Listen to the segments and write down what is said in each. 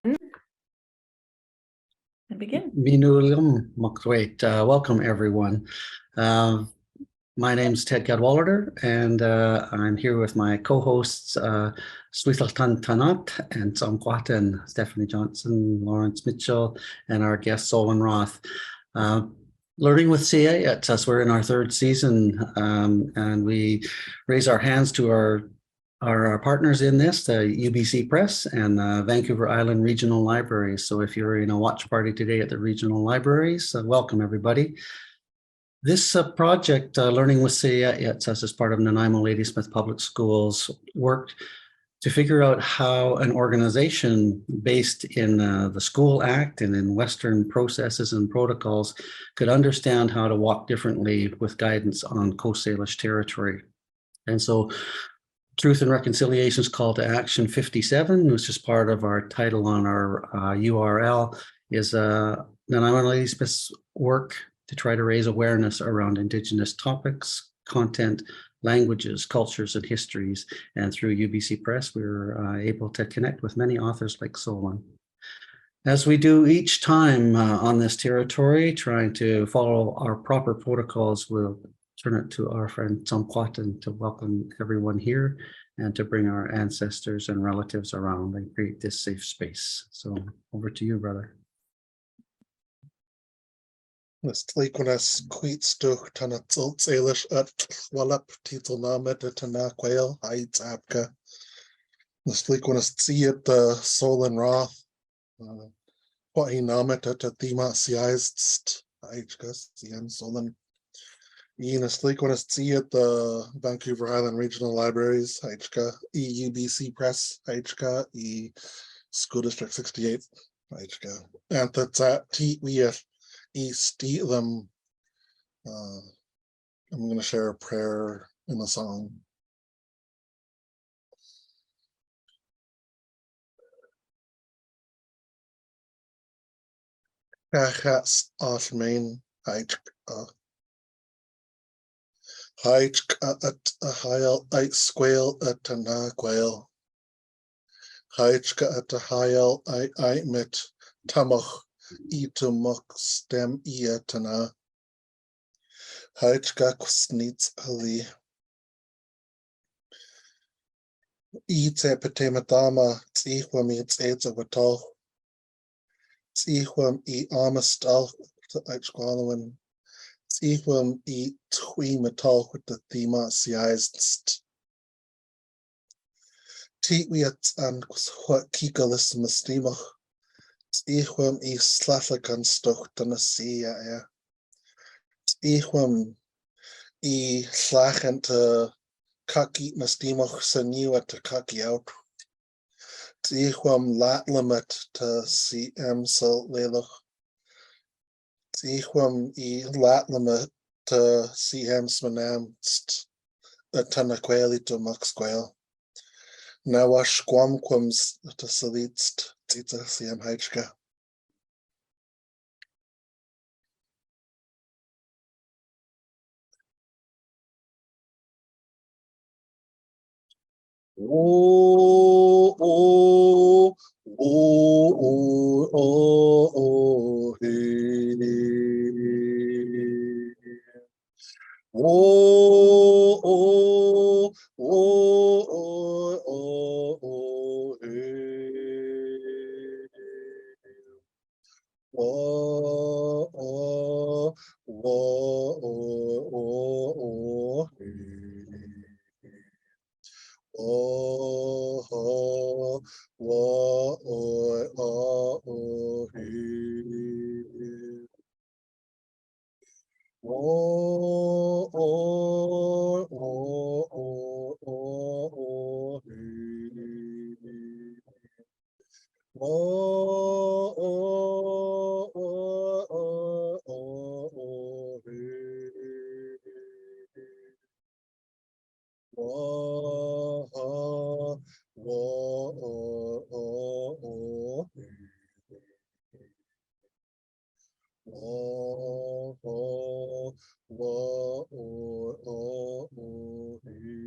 And begin. Welcome, everyone. My name's Ted Cadwallader, and I'm here with my co-hosts, Sweetaltan Tanat and Samquat and Stephanie Johnson, Lawrence Mitchell, and our guest, Solen Roth. Learning with Syeyutsus, we're in our third season, and we raise our hands to our partners in this, the UBC Press and Vancouver Island Regional Libraries. So if you're in a watch party today at the regional libraries, welcome everybody. This project, Learning with Syeyutsus, as part of Nanaimo Ladysmith Public Schools, worked to figure out how an organization based in the School Act and in Western processes and protocols could understand how to walk differently with guidance on Coast Salish territory. And so Truth and Reconciliation's Call to Action 57, which is part of our title on our URL, is Nanaimo Ladysmith's work to try to raise awareness around Indigenous topics, content, languages, cultures, and histories. And through UBC Press, we were able to connect with many authors like Solen. As we do each time on this territory, trying to follow our proper protocols, we'll turn it to our friend Samquat to welcome everyone here and to bring our ancestors and relatives around and create this safe space. So over to you, brother. Nastleikunas queetstuch tanatzult Salish at Wallap titelname de Tanaquail Heights Apka. Nastleikunas tsiet the Solen Roth. What he named at the thema Syeyutsus Aichkas Sian Solen. Nastleikunas tsiet the Vancouver Island Regional Libraries Aichka EUBC Press Aichka School District 68 Aichka. And that's at T East them. I'm going to share a prayer in a song. Kachas Ashmain Heichka at a Heil Ait Squale at Tana Quail Heichka at a Heil Ait Mit Tamach Itumuk stem iatana. Heichka kusnits ali. Ite petematama tsihwam its aids of a tall. Tsihwam amastal to Eichqualwin. Tsihwam tweematal with the thema Syeyutsus. Titwiats and what kikalis mastimach. Tsihwam slaslakan stoch tanasia. Tsihwam slachent kaki nastimach saniwa to kaki out. Tsihwam latlamet to cm salt leloch. Tsihwam latlamet to cm smanam tanaqueli to muxquel. Nawash quamquams to salitst. It's a CM Heichka. Oh, oh, oh, oh, oh, oh, hey. Oh, oh, oh, oh, oh, oh, hey. Oh, oh, oh, oh, oh, hey. Oh, oh, oh, oh, oh, hey. Oh, oh, oh, oh, oh, hey. Oh, oh, oh, oh, oh, hey. Oh, oh, oh, oh, oh, hey. Oh, oh, oh, oh, oh, hey.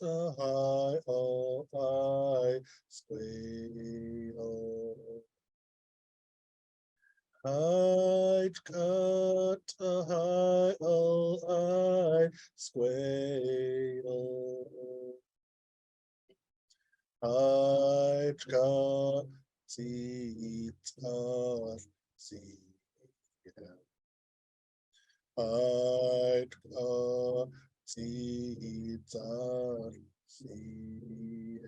hi o I squeal. I'd got a high o I squeal. I'd got seats of sea. I'd got seats of sea.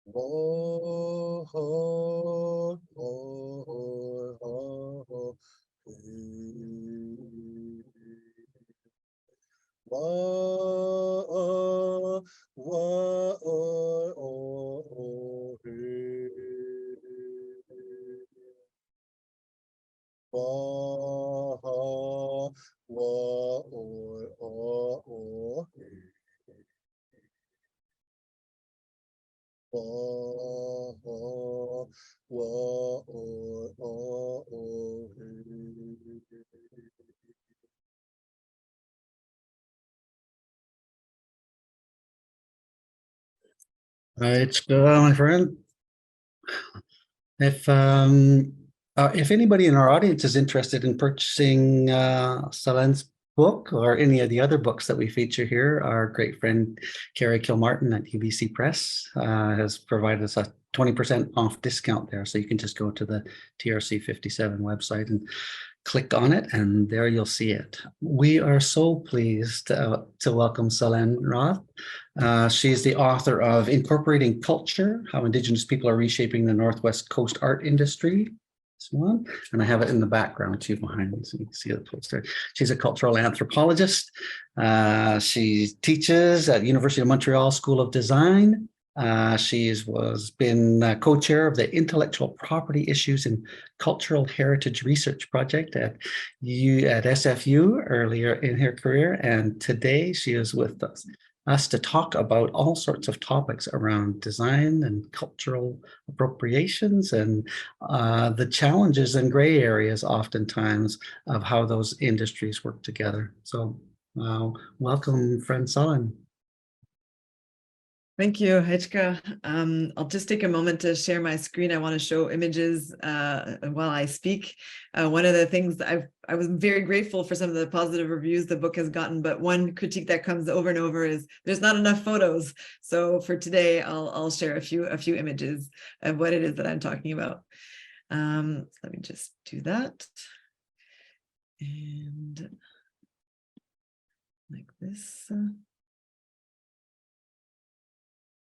Whoa, ho, ho, ho, ho, whoa, whoa, oh, hey. Whoa, whoa, oh, hey. Whoa, whoa, oh, hey. Right, my friend. If anybody in our audience is interested in purchasing Solen's book or any of the other books that we feature here, our great friend Carrie Kilmartin at UBC Press has provided us a 20% off discount there. So you can just go to the TRC 57 website and click on it, and there you'll see it. We are so pleased to welcome Solen Roth. She's the author of Incorporating Culture, How Indigenous People Are Reshaping the Northwest Coast Art Industry. This one, and I have it in the background too behind me, so you can see the poster. She's a cultural anthropologist. She teaches at University of Montreal School of Design. She's been co-chair of the Intellectual Property Issues and Cultural Heritage Research Project at SFU earlier in her career, and today she is with us to talk about all sorts of topics around design and cultural appropriations and the challenges and gray areas oftentimes of how those industries work together. So welcome, friend Solen. Thank you, Hechka. I'll just take a moment to share my screen. I want to show images while I speak. One of the things I was very grateful for some of the positive reviews the book has gotten, but one critique that comes over and over is there's not enough photos. So for today, I'll share a few images of what it is that I'm talking about. Let me just do that. And like this.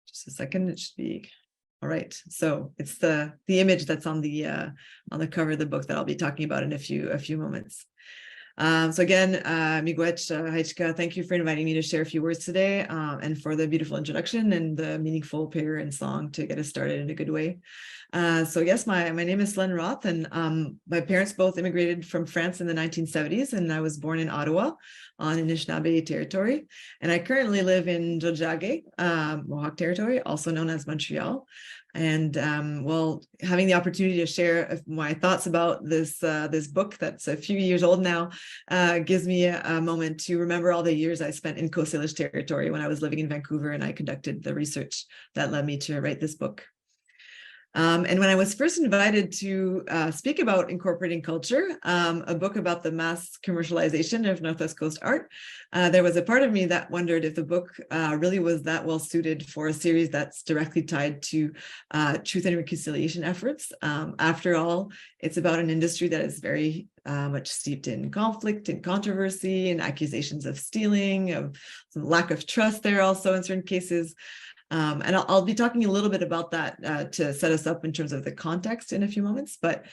Just a second, it should be all right. So it's the image that's on the cover of the book that I'll be talking about in a few moments. So again, Miigwech, Hechka, thank you for inviting me to share a few words today, and for the beautiful introduction and the meaningful prayer and song to get us started in a good way. So yes, my name is Solen Roth, and my parents both immigrated from France in the 1970s, and I was born in Ottawa on Anishinaabe territory. And I currently live in Tiohtià:ke, Mohawk territory, also known as Montreal. And well, having the opportunity to share my thoughts about this book that's a few years old now gives me a moment to remember all the years I spent in Coast Salish territory when I was living in Vancouver, and I conducted the research that led me to write this book. And when I was first invited to speak about incorporating culture, a book about the mass commercialization of Northwest Coast art, there was a part of me that wondered if the book really was that well suited for a series that's directly tied to truth and reconciliation efforts. After all, it's about an industry that is very much steeped in conflict and controversy and accusations of stealing, of some lack of trust there also in certain cases. And I'll be talking a little bit about that to set us up in terms of the context in a few moments. But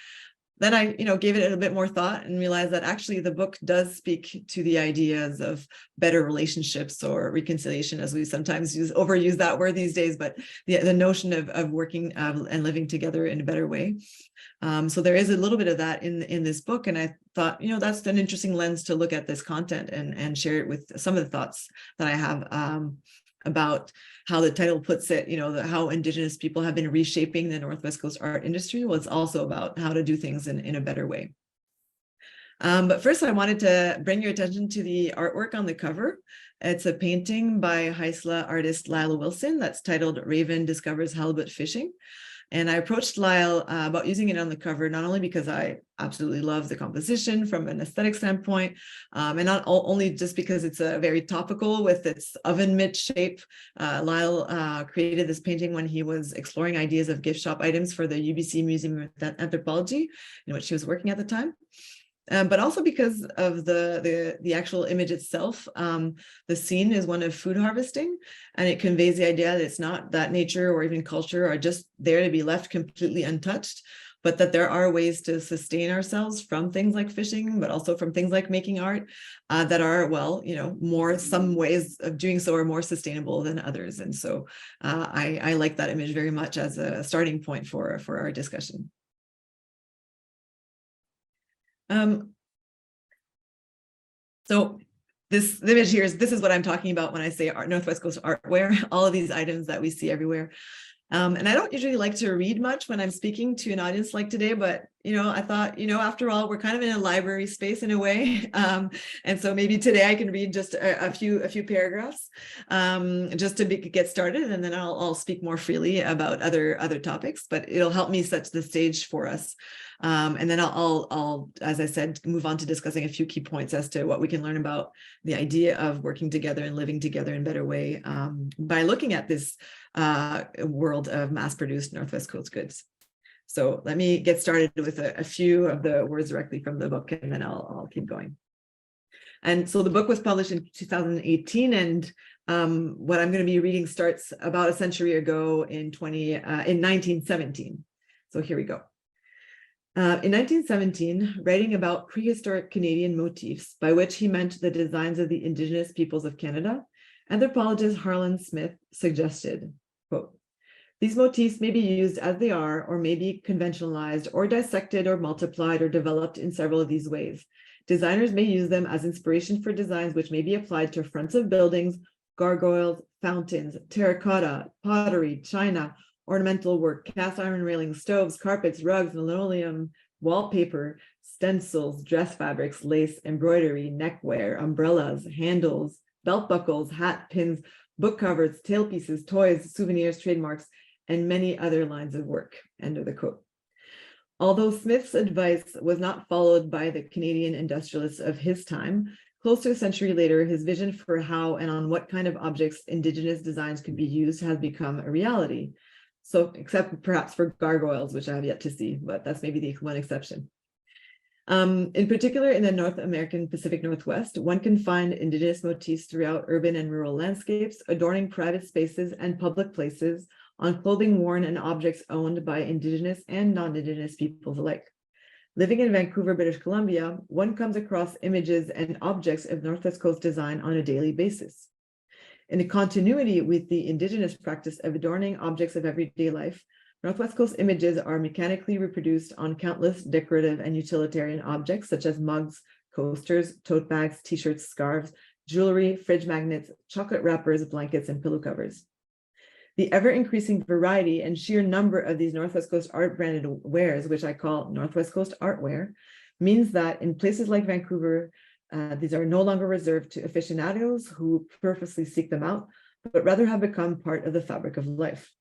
then I, gave it a bit more thought and realized that actually the book does speak to the ideas of better relationships or reconciliation, as we sometimes overuse that word these days, but the notion of working and living together in a better way. So there is a little bit of that in this book, and I thought, that's an interesting lens to look at this content and share it with some of the thoughts that I have about how the title puts it, how Indigenous people have been reshaping the Northwest Coast art industry was also about how to do things in a better way. But first, I wanted to bring your attention to the artwork on the cover. It's a painting by Haisla artist Lyle Wilson that's titled Raven Discovers Halibut Fishing. And I approached Lyle about using it on the cover, not only because I absolutely love the composition from an aesthetic standpoint, and not only just because it's very topical with its oven mitt shape. Lyle created this painting when he was exploring ideas of gift shop items for the UBC Museum of Anthropology, in which he was working at the time. But also because of the actual image itself. The scene is one of food harvesting, and it conveys the idea that it's not that nature or even culture are just there to be left completely untouched, but that there are ways to sustain ourselves from things like fishing, but also from things like making art that are, well, some ways of doing so are more sustainable than others. And so I like that image very much as a starting point for our discussion. So this image here this is what I'm talking about when I say Northwest Coast artware, all of these items that we see everywhere. And I don't usually like to read much when I'm speaking to an audience like today, but I thought, after all, we're kind of in a library space in a way. And so maybe today I can read just a few paragraphs just to get started, and then I'll speak more freely about other topics, but it'll help me set the stage for us. And then I'll, as I said, move on to discussing a few key points as to what we can learn about the idea of working together and living together in a better way by looking at this world of mass-produced Northwest Coast goods. So let me get started with a few of the words directly from the book, and then I'll keep going. And so the book was published in 2018, and what I'm going to be reading starts about a century ago in 1917. So here we go. In 1917, writing about prehistoric Canadian motifs, by which he meant the designs of the Indigenous peoples of Canada, anthropologist Harlan Smith suggested, quote, "These motifs may be used as they are, or may be conventionalized, or dissected, or multiplied, or developed in several of these ways. Designers may use them as inspiration for designs which may be applied to fronts of buildings, gargoyles, fountains, terracotta, pottery, china, ornamental work, cast iron railings, stoves, carpets, rugs, linoleum, wallpaper, stencils, dress fabrics, lace, embroidery, neckwear, umbrellas, handles, belt buckles, hat pins, book covers, tailpieces, toys, souvenirs, trademarks, and many other lines of work." End of the quote. Although Smith's advice was not followed by the Canadian industrialists of his time, close to a century later, his vision for how and on what kind of objects Indigenous designs could be used has become a reality. So, except perhaps for gargoyles, which I have yet to see, but that's maybe the one exception. In particular, in the North American Pacific Northwest, one can find Indigenous motifs throughout urban and rural landscapes, adorning private spaces and public places, on clothing worn and objects owned by Indigenous and non-Indigenous peoples alike. Living in Vancouver, British Columbia, one comes across images and objects of Northwest Coast design on a daily basis. In a continuity with the Indigenous practice of adorning objects of everyday life, Northwest Coast images are mechanically reproduced on countless decorative and utilitarian objects such as mugs, coasters, tote bags, t-shirts, scarves, jewelry, fridge magnets, chocolate wrappers, blankets, and pillow covers. The ever-increasing variety and sheer number of these Northwest Coast art branded wares, which I call Northwest Coast artware, means that in places like Vancouver, these are no longer reserved to aficionados who purposely seek them out, but rather have become part of the fabric of life.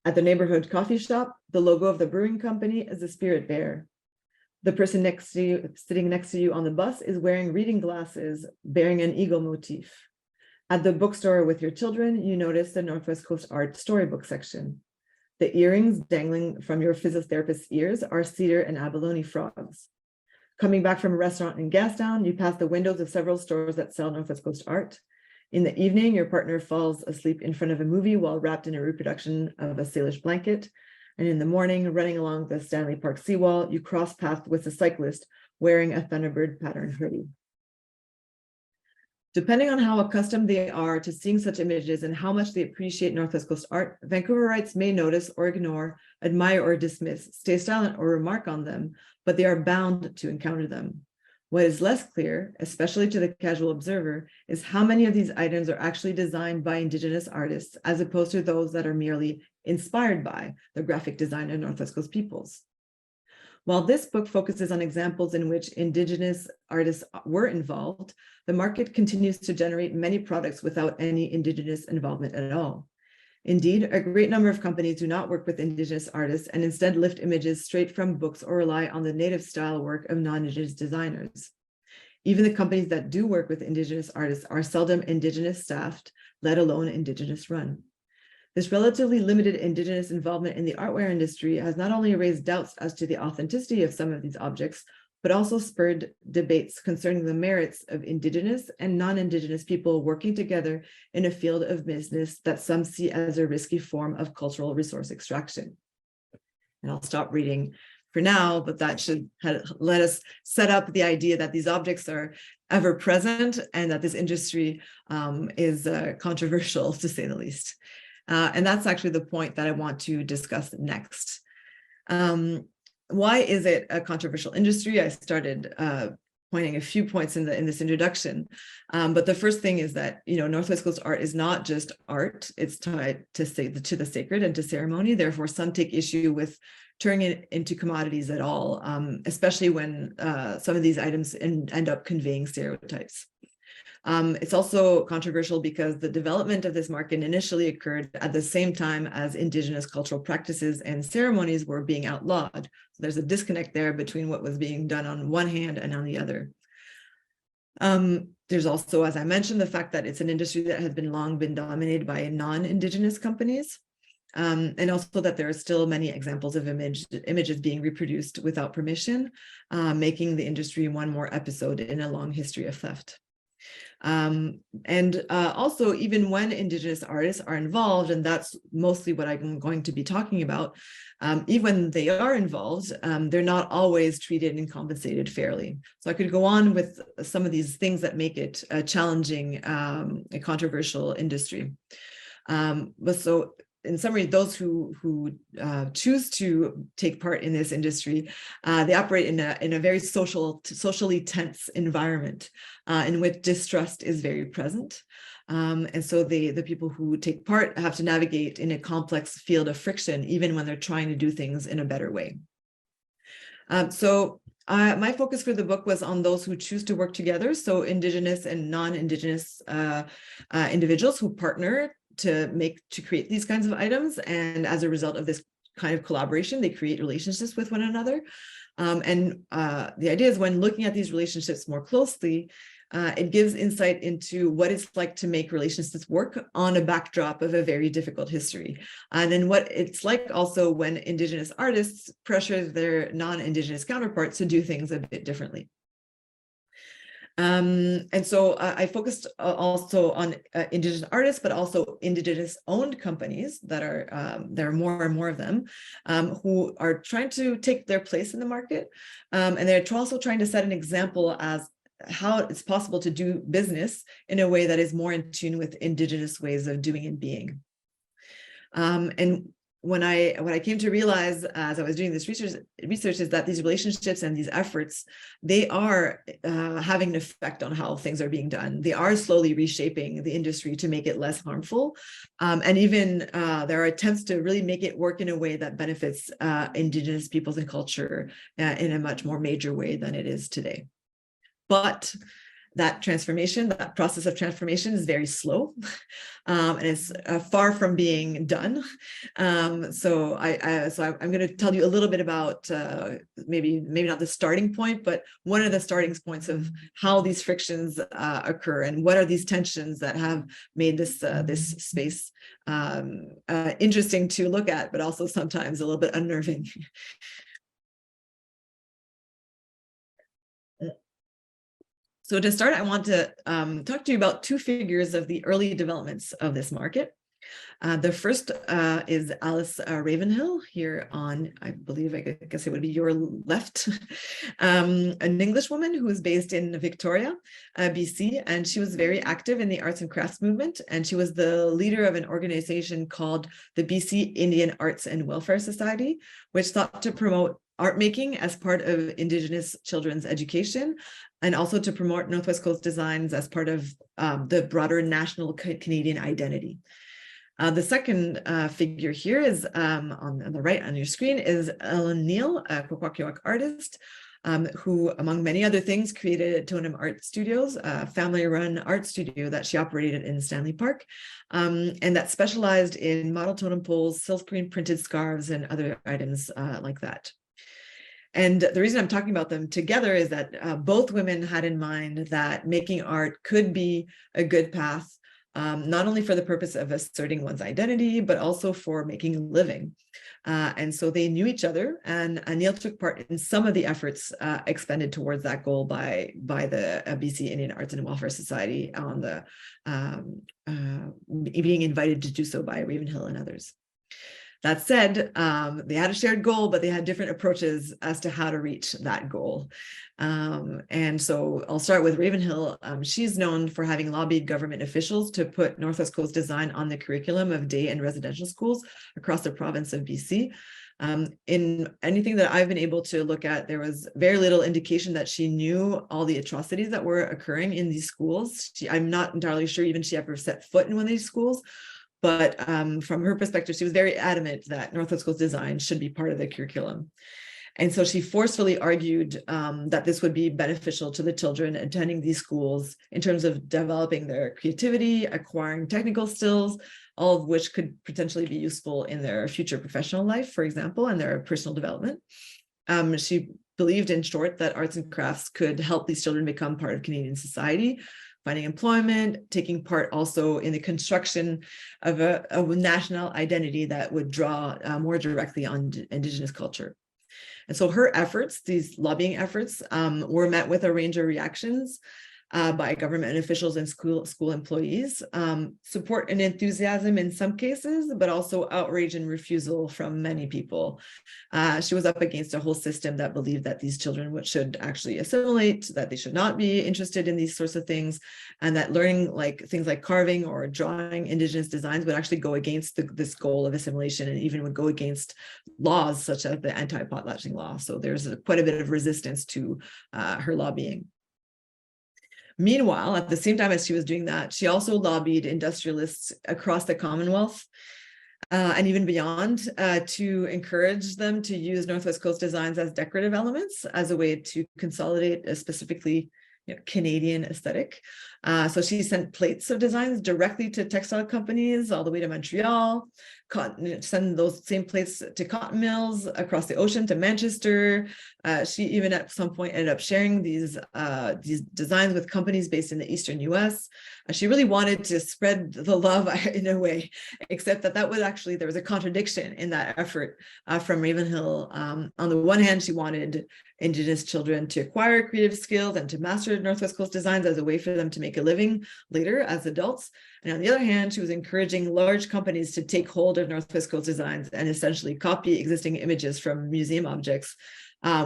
At the neighborhood coffee shop, the logo of the brewing company is the spirit bearer. The person sitting next to you on the bus is wearing reading glasses bearing an eagle motif. At the bookstore with your children, you notice the Northwest Coast Art storybook section. The earrings dangling from your physiotherapist's ears are cedar and abalone frogs. Coming back from a restaurant in Gastown, you pass the windows of several stores that sell Northwest Coast art. In the evening, your partner falls asleep in front of a movie while wrapped in a reproduction of a Salish blanket. And in the morning, running along the Stanley Park seawall, you cross paths with a cyclist wearing a Thunderbird pattern hoodie. Depending on how accustomed they are to seeing such images and how much they appreciate Northwest Coast art, Vancouverites may notice or ignore, admire or dismiss, stay silent or remark on them, but they are bound to encounter them. What is less clear, especially to the casual observer, is how many of these items are actually designed by Indigenous artists, as opposed to those that are merely inspired by the graphic design of Northwest Coast peoples. While this book focuses on examples in which Indigenous artists were involved, the market continues to generate many products without any Indigenous involvement at all. Indeed, a great number of companies do not work with Indigenous artists and instead lift images straight from books or rely on the native style work of non-Indigenous designers. Even the companies that do work with Indigenous artists are seldom Indigenous staffed, let alone Indigenous run. This relatively limited Indigenous involvement in the artware industry has not only raised doubts as to the authenticity of some of these objects, but also spurred debates concerning the merits of Indigenous and non-Indigenous people working together in a field of business that some see as a risky form of cultural resource extraction. And I'll stop reading for now, but that should let us set up the idea that these objects are ever present and that this industry is controversial, to say the least. And that's actually the point that I want to discuss next. Why is it a controversial industry? I started pointing a few points in this introduction, but the first thing is that Northwest Coast art is not just art; it's tied to the sacred and to ceremony. Therefore, some take issue with turning it into commodities at all, especially when some of these items end up conveying stereotypes. It's also controversial because the development of this market initially occurred at the same time as Indigenous cultural practices and ceremonies were being outlawed. So there's a disconnect there between what was being done on one hand and on the other. There's also, as I mentioned, the fact that it's an industry that has long been dominated by non-Indigenous companies. And also that there are still many examples of images being reproduced without permission, making the industry one more episode in a long history of theft. Also, even when Indigenous artists are involved, and that's mostly what I'm going to be talking about, even when they are involved, they're not always treated and compensated fairly. So I could go on with some of these things that make it a challenging, a controversial industry. But so in summary, those who choose to take part in this industry, they operate in a very socially tense environment in which distrust is very present. And so the people who take part have to navigate in a complex field of friction, even when they're trying to do things in a better way. My focus for the book was on those who choose to work together, so Indigenous and non-Indigenous individuals who partner to create these kinds of items, and as a result of this kind of collaboration, they create relationships with one another. The idea is, when looking at these relationships more closely, it gives insight into what it's like to make relationships work on a backdrop of a very difficult history, and then what it's like also when Indigenous artists pressure their non-Indigenous counterparts to do things a bit differently. And so I focused also on Indigenous artists, but also Indigenous owned companies that there are more and more of them, who are trying to take their place in the market. And they're also trying to set an example as how it's possible to do business in a way that is more in tune with Indigenous ways of doing and being. And what I came to realize as I was doing this research is that these relationships and these efforts, they are having an effect on how things are being done. They are slowly reshaping the industry to make it less harmful. And even there are attempts to really make it work in a way that benefits Indigenous peoples and culture in a much more major way than it is today. But that process of transformation is very slow, and it's far from being done. So I'm going to tell you a little bit about maybe not the starting point, but one of the starting points of how these frictions occur, and what are these tensions that have made this space interesting to look at, but also sometimes a little bit unnerving. So to start, I want to talk to you about two figures of the early developments of this market. The first is Alice Ravenhill here on, I believe, I guess it would be your left, an English woman who is based in Victoria, BC, and she was very active in the arts and crafts movement, and she was the leader of an organization called the BC Indian Arts and Welfare Society, which sought to promote art making as part of Indigenous children's education, and also to promote Northwest Coast designs as part of the broader national Canadian identity. The second figure here is on the right on your screen is Ellen Neal, a Kwakwaka'wakw artist, who, among many other things, created Totem Art Studios, a family-run art studio that she operated in Stanley Park, and that specialized in model totem poles, silkscreen printed scarves, and other items like that. And the reason I'm talking about them together is that both women had in mind that making art could be a good path, not only for the purpose of asserting one's identity, but also for making a living. And so they knew each other, and Neil took part in some of the efforts expended towards that goal by the BC Indian Arts and Welfare Society on the being invited to do so by Ravenhill and others. That said, they had a shared goal, but they had different approaches as to how to reach that goal. And so I'll start with Ravenhill. She's known for having lobbied government officials to put Northwest Coast design on the curriculum of day and residential schools across the province of BC. In anything that I've been able to look at, there was very little indication that she knew all the atrocities that were occurring in these schools. I'm not entirely sure even she ever set foot in one of these schools. But from her perspective, she was very adamant that Northwest Coast design should be part of the curriculum. And so she forcefully argued that this would be beneficial to the children attending these schools in terms of developing their creativity, acquiring technical skills, all of which could potentially be useful in their future professional life, for example, and their personal development. She believed, in short, that arts and crafts could help these children become part of Canadian society, finding employment, taking part also in the construction of a national identity that would draw more directly on Indigenous culture. And so her efforts, these lobbying efforts, were met with a range of reactions by government officials and school employees, support and enthusiasm in some cases, but also outrage and refusal from many people. She was up against a whole system that believed that these children should actually assimilate, that they should not be interested in these sorts of things, and that learning things like carving or drawing Indigenous designs would actually go against this goal of assimilation, and even would go against laws such as the anti-potlatching law. So there's quite a bit of resistance to her lobbying. Meanwhile, at the same time as she was doing that, she also lobbied industrialists across the Commonwealth and even beyond to encourage them to use Northwest Coast designs as decorative elements as a way to consolidate a specifically Canadian aesthetic. So she sent plates of designs directly to textile companies all the way to Montreal, send those same plates to cotton mills across the ocean to Manchester. She even at some point ended up sharing these designs with companies based in the Eastern US. She really wanted to spread the love in a way, except that there was a contradiction in that effort from Ravenhill. On the one hand, she wanted Indigenous children to acquire creative skills and to master Northwest Coast designs as a way for them to make a living later as adults. And on the other hand, she was encouraging large companies to take hold of Northwest Coast designs and essentially copy existing images from museum objects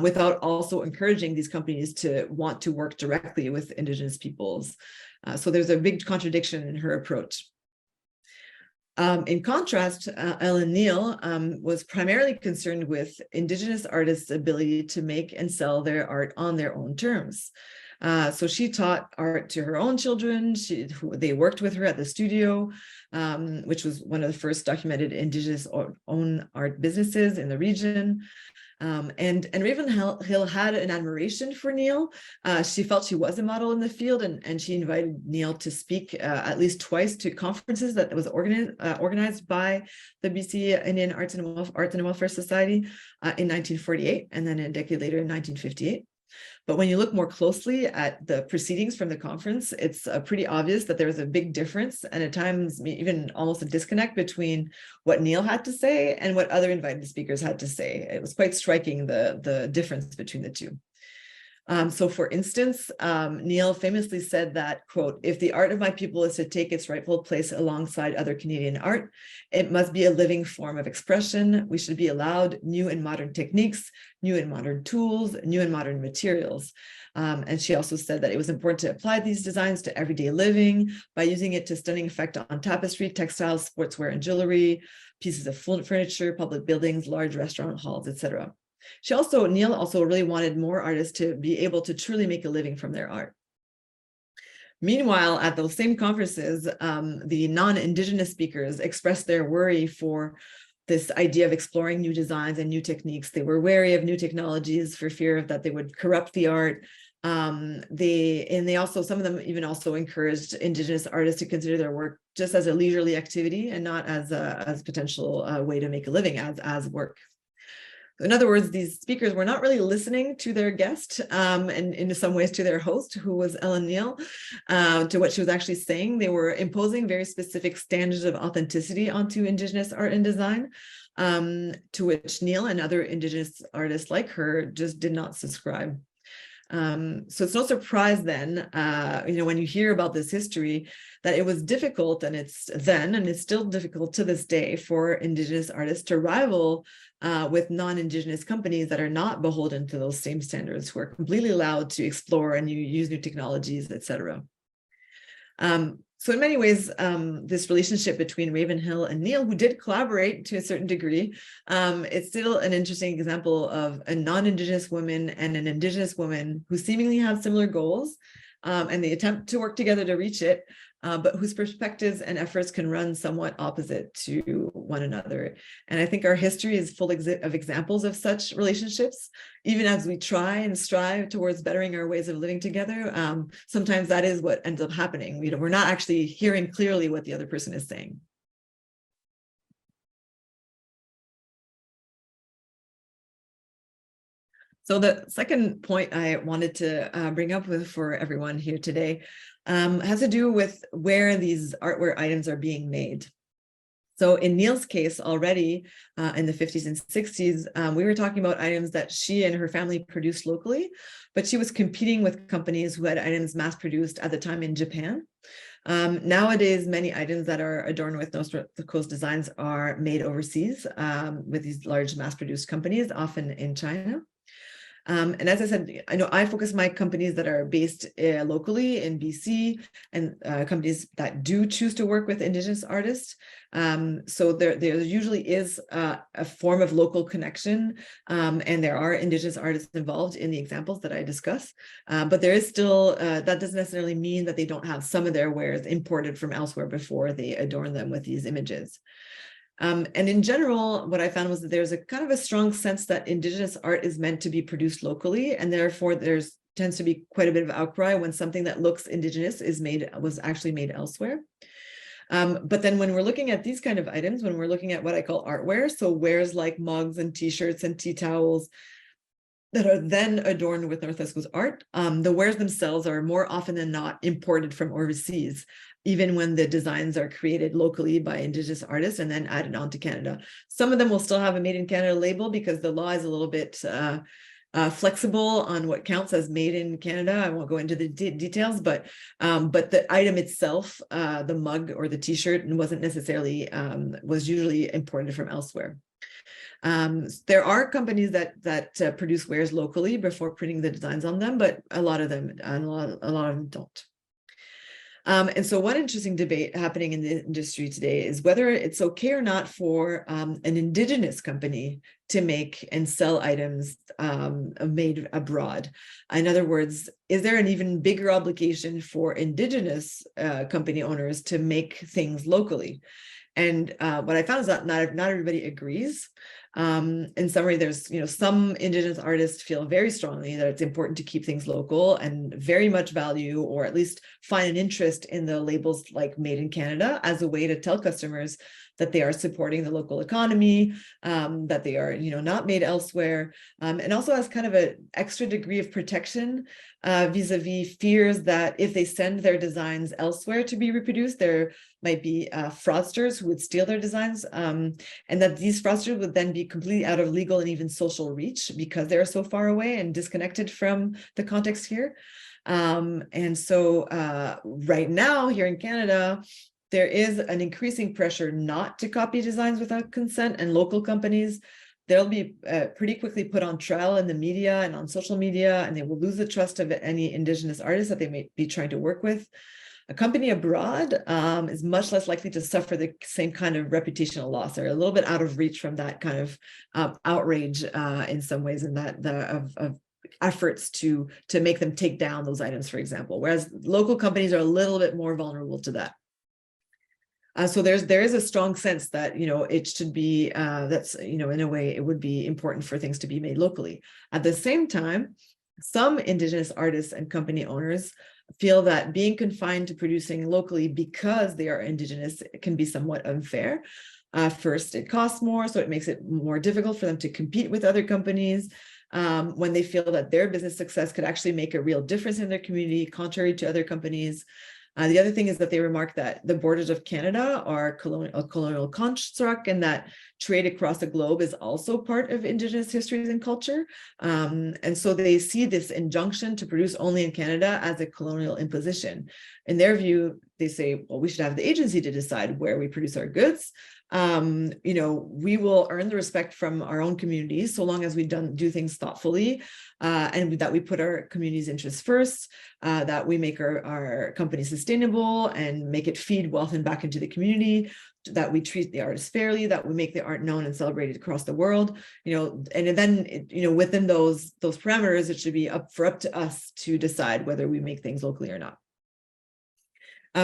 without also encouraging these companies to want to work directly with Indigenous peoples. So there's a big contradiction in her approach. In contrast, Ellen Neal was primarily concerned with Indigenous artists' ability to make and sell their art on their own terms. So she taught art to her own children. They worked with her at the studio, which was one of the first documented Indigenous owned art businesses in the region. And Ravenhill had an admiration for Neal. She felt she was a model in the field, and she invited Neal to speak at least twice to conferences that was organized by the BC Indian Arts and Welfare Society in 1948, and then a decade later in 1958. But when you look more closely at the proceedings from the conference, it's pretty obvious that there was a big difference, and at times even almost a disconnect between what Neal had to say and what other invited speakers had to say. It was quite striking, the difference between the two. So for instance, Neal famously said that, quote, "If the art of my people is to take its rightful place alongside other Canadian art, it must be a living form of expression. We should be allowed new and modern techniques, new and modern tools, new and modern materials." And she also said that it was important to apply these designs to everyday living by using it to stunning effect on tapestry, textiles, sportswear, and jewelry, pieces of furniture, public buildings, large restaurant halls, etc. Neal also really wanted more artists to be able to truly make a living from their art. Meanwhile, at those same conferences, the non-Indigenous speakers expressed their worry for this idea of exploring new designs and new techniques. They were wary of new technologies for fear of that they would corrupt the art. They also, some of them even also encouraged Indigenous artists to consider their work just as a leisurely activity and not as a potential way to make a living, as work. In other words, these speakers were not really listening to their guest, and in some ways to their host, who was Ellen Neal, to what she was actually saying. They were imposing very specific standards of authenticity onto Indigenous art and design, to which Neal and other Indigenous artists like her just did not subscribe. So it's no surprise then, when you hear about this history, that it was difficult, and it's still difficult to this day for Indigenous artists to rival with non-Indigenous companies that are not beholden to those same standards, who are completely allowed to explore and use new technologies, etc. So in many ways, this relationship between Ravenhill and Neal, who did collaborate to a certain degree, it's still an interesting example of a non-Indigenous woman and an Indigenous woman who seemingly have similar goals, and they attempt to work together to reach it, but whose perspectives and efforts can run somewhat opposite to one another. And I think our history is full of examples of such relationships. Even as we try and strive towards bettering our ways of living together, sometimes that is what ends up happening. We're not actually hearing clearly what the other person is saying. So the second point I wanted to bring up for everyone here today has to do with where these artware items are being made. So in Neal's case already in the 50s and 60s, we were talking about items that she and her family produced locally, but she was competing with companies who had items mass produced at the time in Japan. Nowadays, many items that are adorned with Northwest Coast designs are made overseas with these large mass produced companies, often in China. And as I said, I know I focus my companies that are based locally in BC, and companies that do choose to work with Indigenous artists. So there usually is a form of local connection, and there are Indigenous artists involved in the examples that I discuss. But there is still, that doesn't necessarily mean that they don't have some of their wares imported from elsewhere before they adorn them with these images. And in general, what I found was that there's a kind of a strong sense that Indigenous art is meant to be produced locally, and therefore tends to be quite a bit of outcry when something that looks Indigenous was actually made elsewhere. But then when we're looking at these kind of items, when we're looking at what I call artware, so wares like mugs and t-shirts and tea towels that are then adorned with Northwest Coast art, the wares themselves are more often than not imported from overseas, even when the designs are created locally by Indigenous artists and then added on to Canada. Some of them will still have a Made in Canada label because the law is a little bit flexible on what counts as made in Canada. I won't go into the details, but the item itself, the mug or the t-shirt, wasn't necessarily, was usually imported from elsewhere. There are companies that produce wares locally before printing the designs on them, but a lot of them don't. And so one interesting debate happening in the industry today is whether it's okay or not for an Indigenous company to make and sell items made abroad. In other words, is there an even bigger obligation for Indigenous company owners to make things locally? And what I found is that not everybody agrees. In summary, there's, some Indigenous artists feel very strongly that it's important to keep things local and very much value, or at least find an interest in the labels like Made in Canada as a way to tell customers that they are supporting the local economy, that they are, not made elsewhere, and also as kind of an extra degree of protection vis-a-vis fears that if they send their designs elsewhere to be reproduced, there might be fraudsters who would steal their designs, and that these fraudsters would then be completely out of legal and even social reach because they're so far away and disconnected from the context here. And so right now here in Canada, there is an increasing pressure not to copy designs without consent, and local companies, they'll be pretty quickly put on trial in the media and on social media, and they will lose the trust of any Indigenous artists that they may be trying to work with. A company abroad is much less likely to suffer the same kind of reputational loss. They're a little bit out of reach from that kind of outrage in some ways, and that of efforts to make them take down those items, for example, whereas local companies are a little bit more vulnerable to that. So there is a strong sense that, it should be, that's, in a way, it would be important for things to be made locally. At the same time, some Indigenous artists and company owners feel that being confined to producing locally because they are Indigenous can be somewhat unfair. First, it costs more, so it makes it more difficult for them to compete with other companies when they feel that their business success could actually make a real difference in their community, contrary to other companies. The other thing is that they remark that the borders of Canada are a colonial construct, and that trade across the globe is also part of Indigenous histories and culture. And so they see this injunction to produce only in Canada as a colonial imposition. In their view, they say, well, we should have the agency to decide where we produce our goods. We will earn the respect from our own communities so long as we do things thoughtfully, and that we put our community's interests first, that we make our company sustainable and make it feed wealth and back into the community, that we treat the artists fairly, that we make the art known and celebrated across the world, and then, within those parameters, it should be up to us to decide whether we make things locally or not. So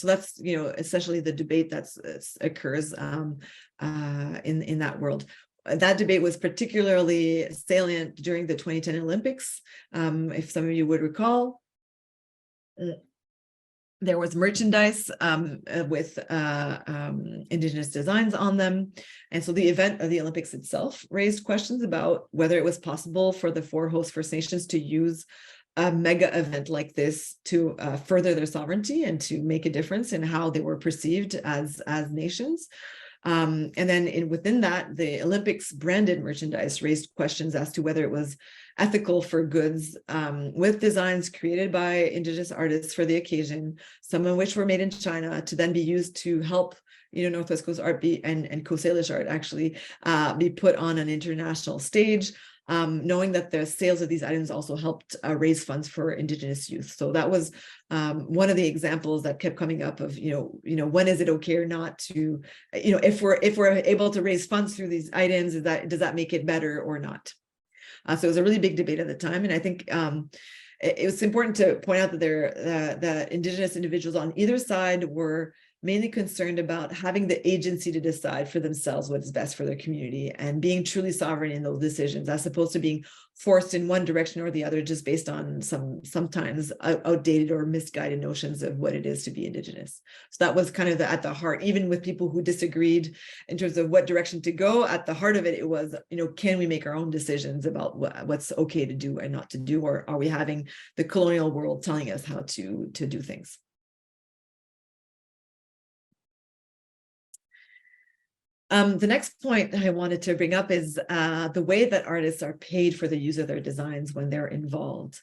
that's, essentially the debate that occurs in that world. That debate was particularly salient during the 2010 Olympics. If some of you would recall, there was merchandise with Indigenous designs on them. And so the event of the Olympics itself raised questions about whether it was possible for the 4 host First Nations to use a mega event like this to further their sovereignty and to make a difference in how they were perceived as nations. And then within that, the Olympics branded merchandise raised questions as to whether it was ethical for goods with designs created by Indigenous artists for the occasion, some of which were made in China, to then be used to help Northwest Coast art and Coast Salish art actually be put on an international stage. Knowing that the sales of these items also helped raise funds for Indigenous youth. So that was one of the examples that kept coming up of, when is it okay or not to, if we're able to raise funds through these items, does that make it better or not? So it was a really big debate at the time. And I think it was important to point out that that Indigenous individuals on either side were mainly concerned about having the agency to decide for themselves what is best for their community and being truly sovereign in those decisions, as opposed to being forced in one direction or the other just based on sometimes outdated or misguided notions of what it is to be Indigenous. So that was kind of at the heart, even with people who disagreed in terms of what direction to go. At the heart of it, it was, can we make our own decisions about what's okay to do and not to do, or are we having the colonial world telling us how to do things? The next point I wanted to bring up is the way that artists are paid for the use of their designs when they're involved.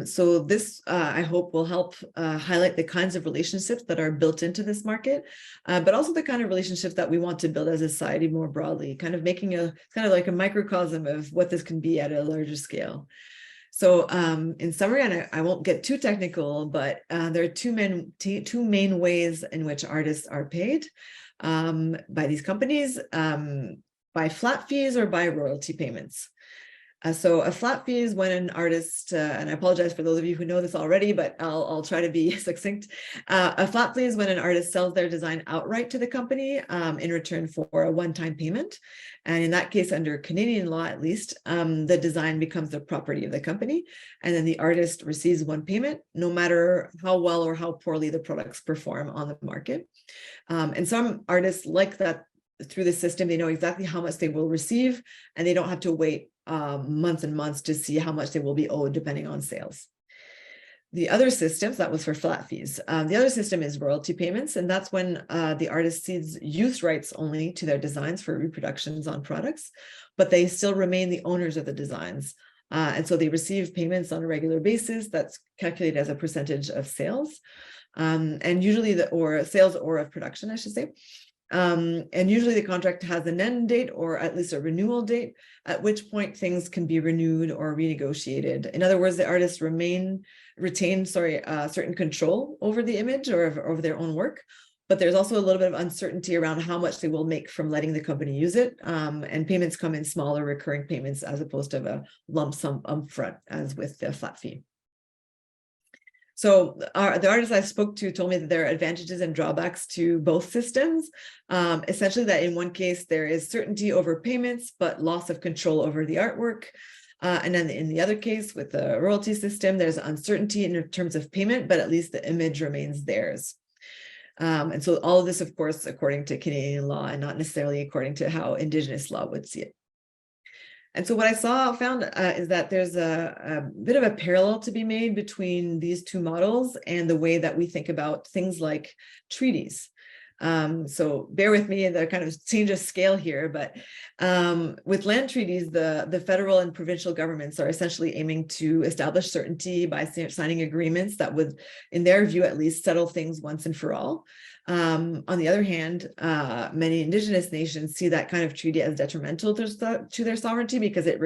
So this, I hope, will help highlight the kinds of relationships that are built into this market, but also the kind of relationships that we want to build as a society more broadly, kind of making kind of like a microcosm of what this can be at a larger scale. So in summary, and I won't get too technical, but there are two main ways in which artists are paid by these companies, by flat fees or by royalty payments. So a flat fee is when an artist, and I apologize for those of you who know this already, but I'll try to be succinct. A flat fee is when an artist sells their design outright to the company in return for a one-time payment. And in that case, under Canadian law, at least, the design becomes the property of the company. And then the artist receives one payment, no matter how well or how poorly the products perform on the market. And some artists like that through the system, they know exactly how much they will receive, and they don't have to wait months and months to see how much they will be owed depending on sales. The other systems, that was for flat fees. The other system is royalty payments, and that's when the artist cedes use rights only to their designs for reproductions on products, but they still remain the owners of the designs. And so they receive payments on a regular basis that's calculated as a percentage of sales, and usually or sales or of production, I should say. And usually the contract has an end date or at least a renewal date, at which point things can be renewed or renegotiated. In other words, the artists retain certain control over the image or over their own work, but there's also a little bit of uncertainty around how much they will make from letting the company use it. And payments come in smaller recurring payments as opposed to a lump sum upfront as with the flat fee. So the artists I spoke to told me that there are advantages and drawbacks to both systems. Essentially that in one case, there is certainty over payments, but loss of control over the artwork. And then in the other case with the royalty system, there's uncertainty in terms of payment, but at least the image remains theirs. And so all of this, of course, according to Canadian law and not necessarily according to how Indigenous law would see it. And so what I found is that there's a bit of a parallel to be made between these two models and the way that we think about things like treaties. So bear with me, the kind of change of scale here, but with land treaties, the federal and provincial governments are essentially aiming to establish certainty by signing agreements that would, in their view at least, settle things once and for all. On the other hand, many Indigenous nations see that kind of treaty as detrimental to their sovereignty because it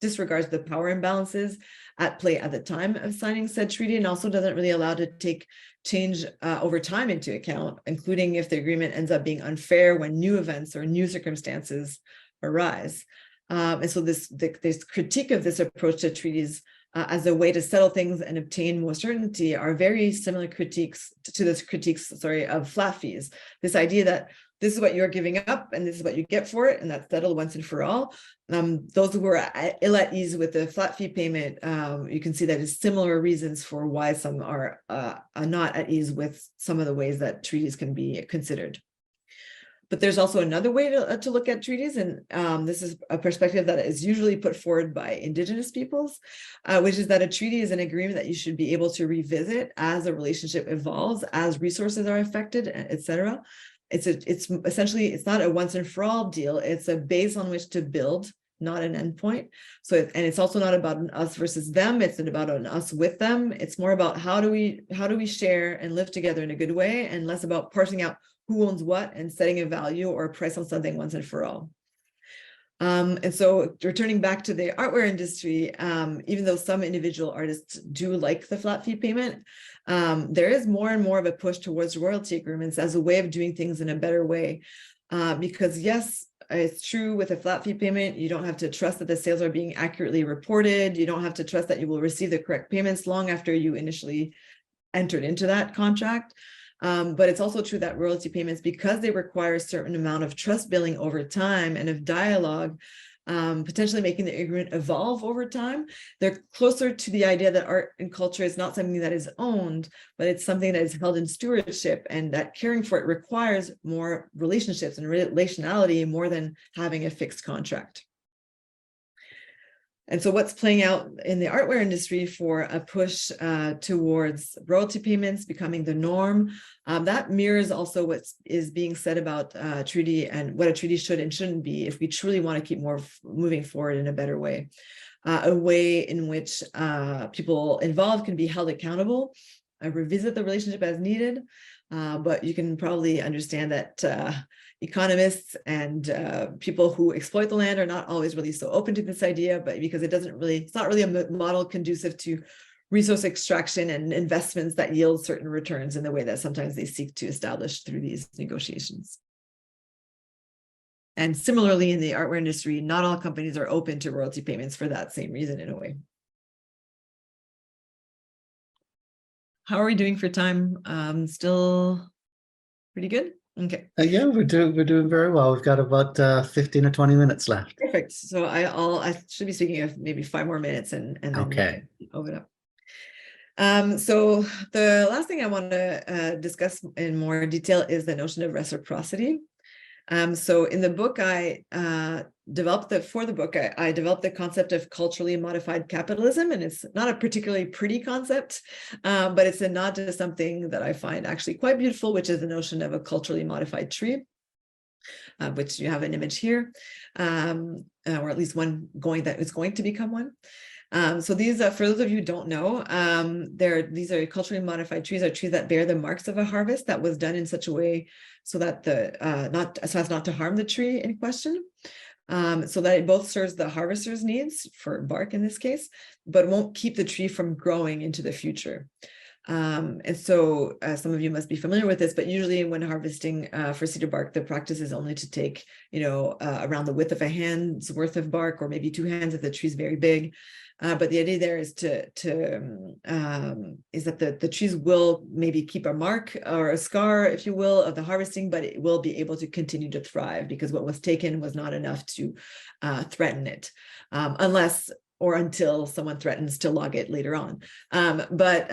disregards the power imbalances at play at the time of signing said treaty, and also doesn't really allow to take change over time into account, including if the agreement ends up being unfair when new events or new circumstances arise. And so this critique of this approach to treaties as a way to settle things and obtain more certainty are very similar critiques of flat fees. This idea that this is what you're giving up and this is what you get for it, and that's settled once and for all. Those who are ill at ease with the flat fee payment, you can see that is similar reasons for why some are not at ease with some of the ways that treaties can be considered. But there's also another way to look at treaties, and this is a perspective that is usually put forward by Indigenous peoples, which is that a treaty is an agreement that you should be able to revisit as a relationship evolves, as resources are affected, etc. It's essentially, it's not a once and for all deal. It's a base on which to build, not an endpoint. So, and it's also not about an us versus them. It's not about an us with them. It's more about how do we share and live together in a good way, and less about parsing out who owns what and setting a value or a price on something once and for all. And so returning back to the artware industry, even though some individual artists do like the flat fee payment, there is more and more of a push towards royalty agreements as a way of doing things in a better way. Because yes, it's true with a flat fee payment, you don't have to trust that the sales are being accurately reported. You don't have to trust that you will receive the correct payments long after you initially entered into that contract. But it's also true that royalty payments, because they require a certain amount of trust building over time and of dialogue, potentially making the agreement evolve over time, they're closer to the idea that art and culture is not something that is owned, but it's something that is held in stewardship, and that caring for it requires more relationships and relationality more than having a fixed contract. And so what's playing out in the artware industry for a push towards royalty payments becoming the norm, that mirrors also what is being said about treaty and what a treaty should and shouldn't be if we truly want to keep moving forward in a better way. A way in which people involved can be held accountable, revisit the relationship as needed, but you can probably understand that economists and people who exploit the land are not always really so open to this idea, but because it's not really a model conducive to resource extraction and investments that yield certain returns in the way that sometimes they seek to establish through these negotiations. And similarly, in the artware industry, not all companies are open to royalty payments for that same reason in a way. How are we doing for time? Still pretty good? Okay. Yeah, we're doing very well. We've got about 15 or 20 minutes left. Perfect. So I should be speaking of maybe 5 more minutes and then okay. Open up. So the last thing I want to discuss in more detail is the notion of reciprocity. So in the book, I developed the concept of culturally modified capitalism, and it's not a particularly pretty concept, but it's a nod to something that I find actually quite beautiful, which is the notion of a culturally modified tree, which you have an image here, or at least one that is going to become one. So these, for those of you who don't know, these are culturally modified trees, are trees that bear the marks of a harvest that was done in such a way so that so as not to harm the tree in question, so that it both serves the harvester's needs for bark in this case, but won't keep the tree from growing into the future. And so some of you must be familiar with this, but usually when harvesting for cedar bark, the practice is only to take, around the width of a hand's worth of bark, or maybe 2 hands if the tree's very big. But the idea there is that the trees will maybe keep a mark or a scar, if you will, of the harvesting, but it will be able to continue to thrive because what was taken was not enough to threaten it, unless or until someone threatens to log it later on. But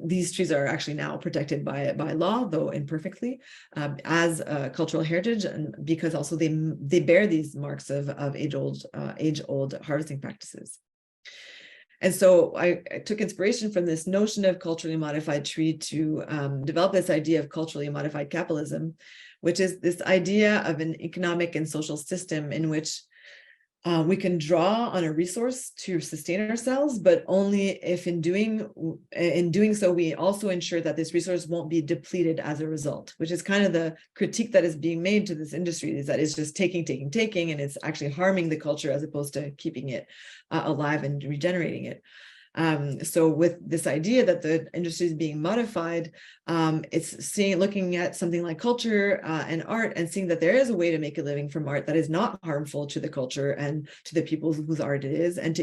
these trees are actually now protected by law, though imperfectly, as a cultural heritage, and because also they bear these marks of age-old harvesting practices. And so I took inspiration from this notion of culturally modified tree to develop this idea of culturally modified capitalism, which is this idea of an economic and social system in which we can draw on a resource to sustain ourselves, but only if in doing so, we also ensure that this resource won't be depleted as a result, which is kind of the critique that is being made to this industry, is that it's just taking, and it's actually harming the culture as opposed to keeping it alive and regenerating it. So with this idea that the industry is being modified, it's looking at something like culture and art and seeing that there is a way to make a living from art that is not harmful to the culture and to the people whose art it is. And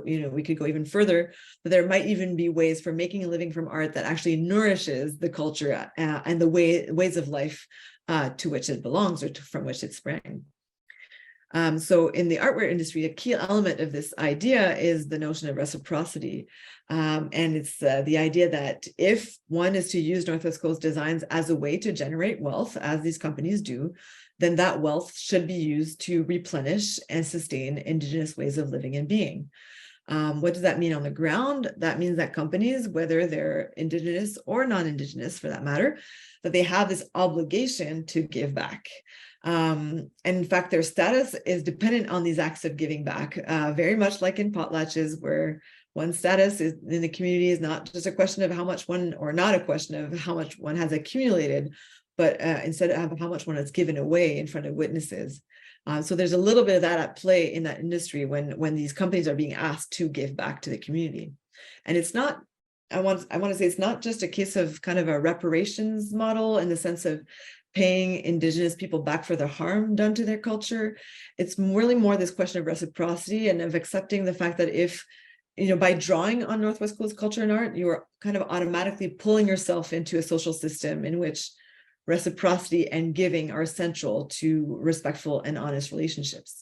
we could go even further, but there might even be ways for making a living from art that actually nourishes the culture and the ways of life to which it belongs or from which it sprang. So in the artware industry, a key element of this idea is the notion of reciprocity. And it's the idea that if one is to use Northwest Coast designs as a way to generate wealth, as these companies do, then that wealth should be used to replenish and sustain Indigenous ways of living and being. What does that mean on the ground? That means that companies, whether they're Indigenous or non-Indigenous for that matter, that they have this obligation to give back. And in fact, their status is dependent on these acts of giving back, very much like in potlatches, where one's status is in the community is not just a question of how much one, or not a question of how much one has accumulated, but instead of how much one has given away in front of witnesses. So there's a little bit of that at play in that industry when these companies are being asked to give back to the community. And it's not, I want to say it's not just a case of kind of a reparations model in the sense of paying Indigenous people back for the harm done to their culture. It's really more this question of reciprocity and of accepting the fact that if, by drawing on Northwest Coast culture and art, you are kind of automatically pulling yourself into a social system in which reciprocity and giving are essential to respectful and honest relationships.